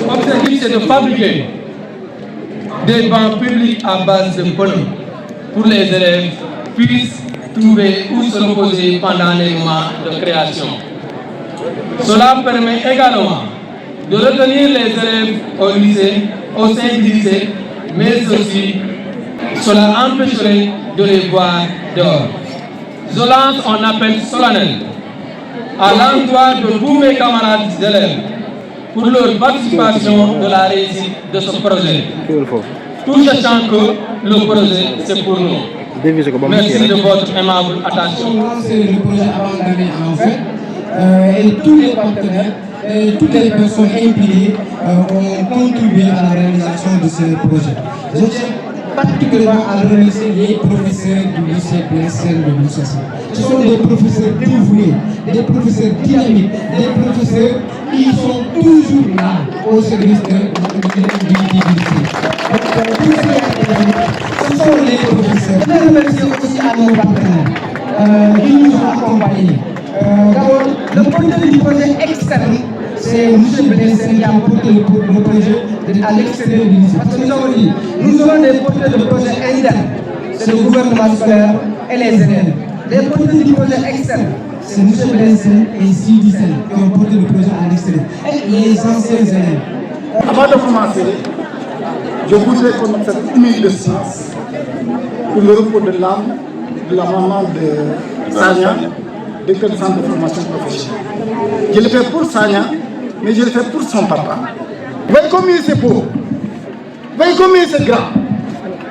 L'objectif, c'est de fabriquer des bancs publics à base de pneus pour les élèves puissent trouver où se reposer pendant les moments de création. Cela permet également de retenir les élèves au lycée, au sein du lycée, mais aussi cela empêcherait de les voir dehors. Je lance un appel solennel à l'endroit de tous mes camarades élèves pour leur participation de la réussite de ce projet. Tout sachant que le projet, c'est pour nous. Merci de votre aimable attention. C'est le projet avant d'année en fait, et tous les partenaires, et toutes les personnes impliquées ont contribué à la réalisation de ce projet. Je tiens particulièrement à remercier les professeurs du lycée Blaise-Sène de Moussassi. Ce sont des professeurs dévoués, des professeurs dynamiques, des professeurs qui sont toujours là au service du lycée. Ce sont les professeurs. Je veux remercier aussi à nos partenaires qui nous ont accompagnés. D'abord, le porteur du projet externe, c'est M. Blaise-Sène qui a porté le projet à l'extérieur du lycée. Parce que nous avons dit, nous aurons des porteurs de projet internes, c'est le gouvernement scolaire et les élèves. Les porteurs du projet externe, c'est M. Blaise-Sène et Sidi Sène qui ont porté le projet à l'extérieur. Et les anciens élèves. Avant de commencer, je voudrais qu'on ait cette humile de science pour le repos de l'âme de la maman de Sanya, directeur du centre de formation professionnelle. Je le fais pour Sanya, mais je le fais pour son papa. Voyez combien c'est beau, voyez combien c'est grand.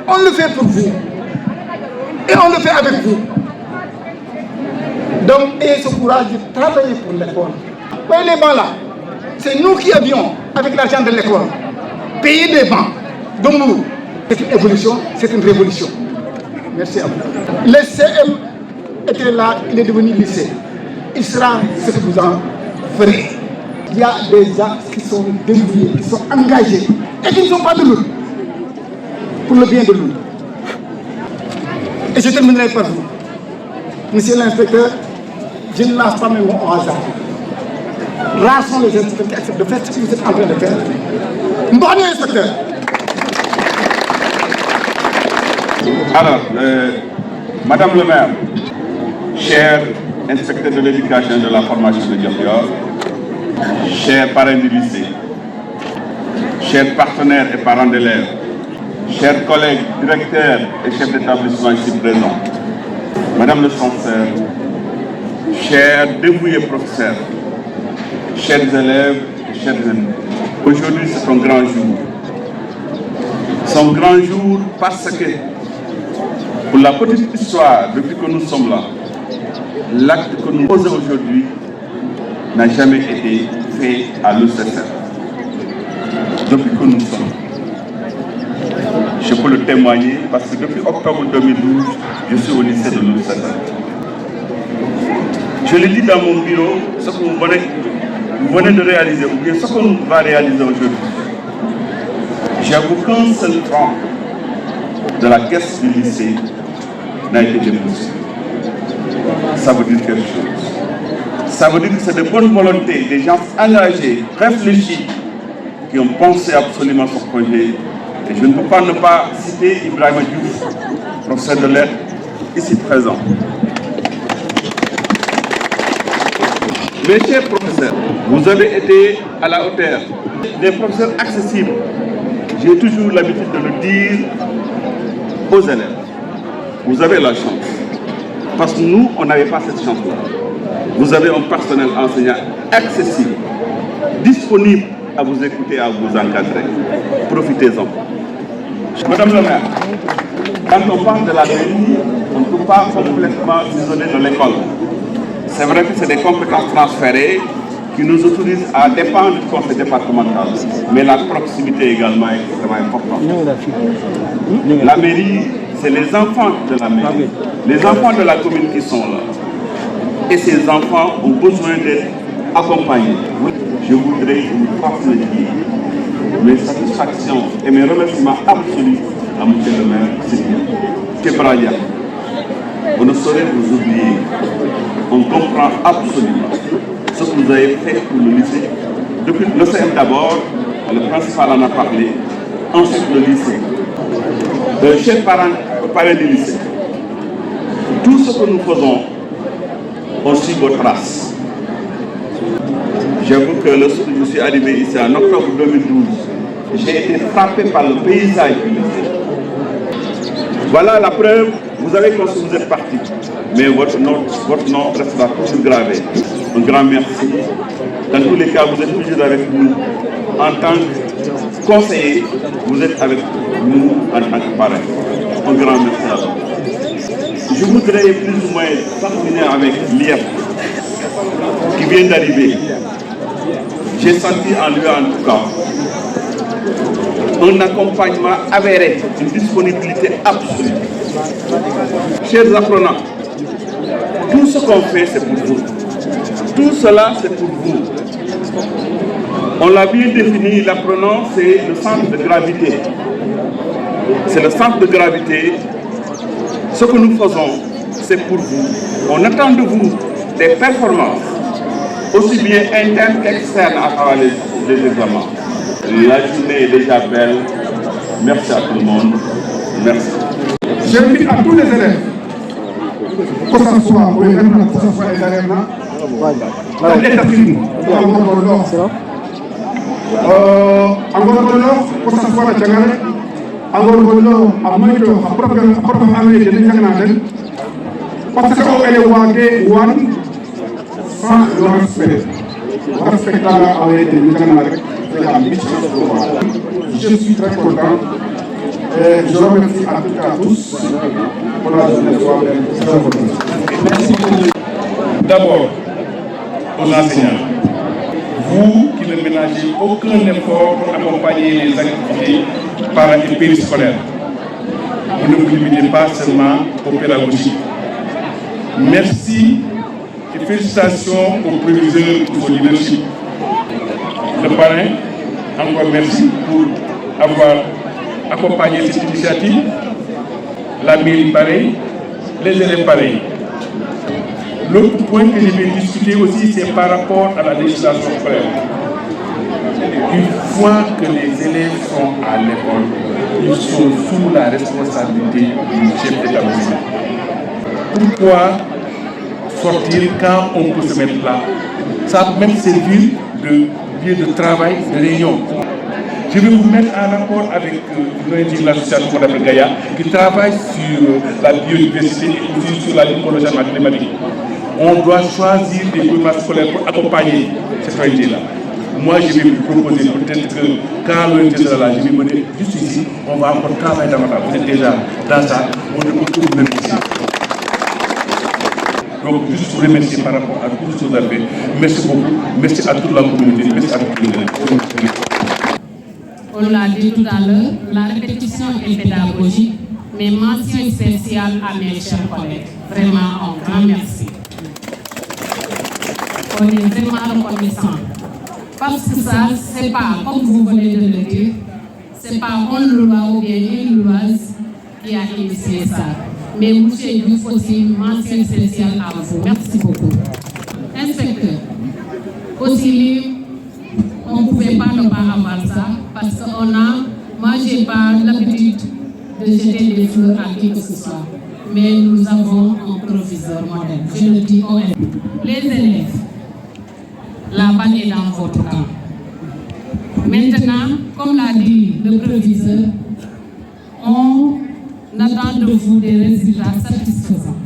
On le fait pour vous et on le fait avec vous. Donc, ayez ce courage de travailler pour l'école. Voyez les bancs là, c'est nous qui avions, avec l'argent de l'école, payé des bancs. Donc, c'est une évolution, c'est une révolution. Merci à vous. Le CM était là, il est devenu lycée. Il sera ce que vous en ferez. Il y a des gens qui sont dévoués, qui sont engagés et qui ne sont pas de l'autre, pour le bien de l'autre. Et je terminerai par vous. Monsieur l'inspecteur, je ne lance pas mes mots au hasard. Rares sont les inspecteurs qui acceptent de faire ce que vous êtes en train de faire. Bon inspecteur. Alors, Madame le maire, cher inspecteur de l'éducation et de la formation de Diofior, chers parrains du lycée, chers partenaires et parents d'élèves, chers collègues, directeurs et chefs d'établissement ici présents, Madame le censeur, chers dévoués professeurs, chers élèves et chers amis, aujourd'hui c'est un grand jour. C'est un grand jour parce que, pour la petite histoire, depuis que nous sommes là, l'acte que nous posons aujourd'hui n'a jamais été fait à l'UCSR. Depuis que nous sommes. Je peux le témoigner parce que depuis octobre 2012, je suis au lycée de l'UCSR. Je l'ai dit dans mon bureau, ce que vous venez de réaliser, ou bien ce qu'on va réaliser aujourd'hui. J'avoue qu'un seul franc de la caisse du lycée n'a été déboursé. Ça veut dire quelque chose. Ça veut dire que c'est de bonne volonté, des gens engagés, réfléchis, qui ont pensé absolument ce projet. Et je ne peux pas ne pas citer Ibrahima Diouf, professeur de lettres, ici présent. Mes chers professeurs, vous avez été à la hauteur. Des professeurs accessibles. J'ai toujours l'habitude de le dire aux élèves. Vous avez la chance. Parce que nous, on n'avait pas cette chance-là. Vous avez un personnel enseignant accessible, disponible à vous écouter, à vous encadrer. Profitez-en. Madame le maire, quand on parle de la mairie, on ne peut pas complètement s'isoler de l'école. C'est vrai que c'est des compétences transférées, qui nous autorise à dépendre du conseil départemental, mais la proximité également est extrêmement importante. La mairie, c'est les enfants de la mairie, les enfants de la commune qui sont là. Et ces enfants ont besoin d'être accompagnés. Je voudrais une fois de dire mes satisfactions et mes remerciements absolus à M. le maire Kebraya. On ne saurait vous oublier. On comprend absolument ce que vous avez fait pour le lycée. Depuis le CM d'abord, le principal en a parlé, ensuite le lycée. Chers parents du lycée, tout ce que nous faisons, on suit vos traces. J'avoue que lorsque je suis arrivé ici en octobre 2012, j'ai été frappé par le paysage du lycée. Voilà la preuve, vous avez construit, vous êtes parti. Mais votre nom restera toujours gravé. Un grand merci. Dans tous les cas, vous êtes toujours avec nous. En tant que conseiller, vous êtes avec nous en tant que parrain. Un grand merci à vous. Je voudrais plus ou moins terminer avec l'IEF qui vient d'arriver. J'ai senti en lui en tout cas un accompagnement avéré, une disponibilité absolue. Chers apprenants, tout ce qu'on fait, c'est pour vous. Tout cela, c'est pour vous. On l'a bien défini, l'apprenant, c'est le centre de gravité. C'est le centre de gravité. Ce que nous faisons, c'est pour vous. On attend de vous des performances, aussi bien internes qu'externes à travers les examens. La journée est déjà belle. Merci à tout le monde. Merci. J'invite à tous les élèves, que ce soit au Yémen, que ce soit les élèves là, dans l'état civil, encore de l'or, que ce soit la Tchangare, encore de l'or, à Maïto, à propre année de l'Internet, parce qu'elle est ouagée, ouane, sans le respect. Respectant la arrêté de l'Internet, je suis très content. Je remercie à toutes et à tous pour la journée soirée. Merci beaucoup. D'abord, aux enseignants, vous qui ne ménagez aucun effort pour accompagner les activités para et périscolaires. Vous ne vous limitez pas seulement aux pédagogiques. Merci et félicitations aux préviseurs pour son leadership. Le parrain, encore merci pour avoir accompagné cette initiative. La mairie pareil, les élèves pareil. L'autre point que je vais discuter aussi, c'est par rapport à la législation scolaire. Une fois que les élèves sont à l'école, ils sont sous la responsabilité du chef d'établissement. Pourquoi sortir quand on peut se mettre là? Ça peut même servir de lieu de travail, de réunion. Je vais vous mettre en rapport avec l'association qu'on appelle Gaïa, qui travaille sur la biodiversité et aussi sur la lutte contre le changement climatique. On doit choisir des programmes scolaires pour accompagner cette ONG-là. Moi, je vais vous proposer peut-être que quand l'ONG sera là, je vais me dire, juste ici, on va encore travailler davantage. Vous êtes déjà dans ça, on ne peut tout même ici. Donc, juste vous remercier par rapport à tout ce que vous avez fait. Merci beaucoup. Merci à toute la communauté. Merci à toute la communauté. On l'a dit tout à l'heure, la répétition est pédagogique, mais mention spéciale à mes chers collègues. Vraiment, un grand merci. On est vraiment reconnaissant. Parce que ça, c'est pas, comme vous venez de le dire, c'est pas une loi ou bien une loi qui a initié ça. Mais M. Diouf aussi, mention spéciale à vous. Merci beaucoup. Inspecteur, aussi, on ne pouvait pas ne pas avoir ça parce que moi j'ai pas l'habitude de jeter des fleurs à qui que ce soit. Mais nous avons un proviseur modèle. Je le dis aux élèves. Les élèves, la balle est dans votre camp. Maintenant, comme l'a dit le proviseur, on attend de vous des résultats satisfaisants.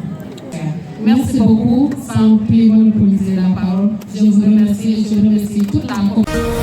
Merci beaucoup. Sans plus monopoliser la parole, je vous remercie et je remercie toute la communauté.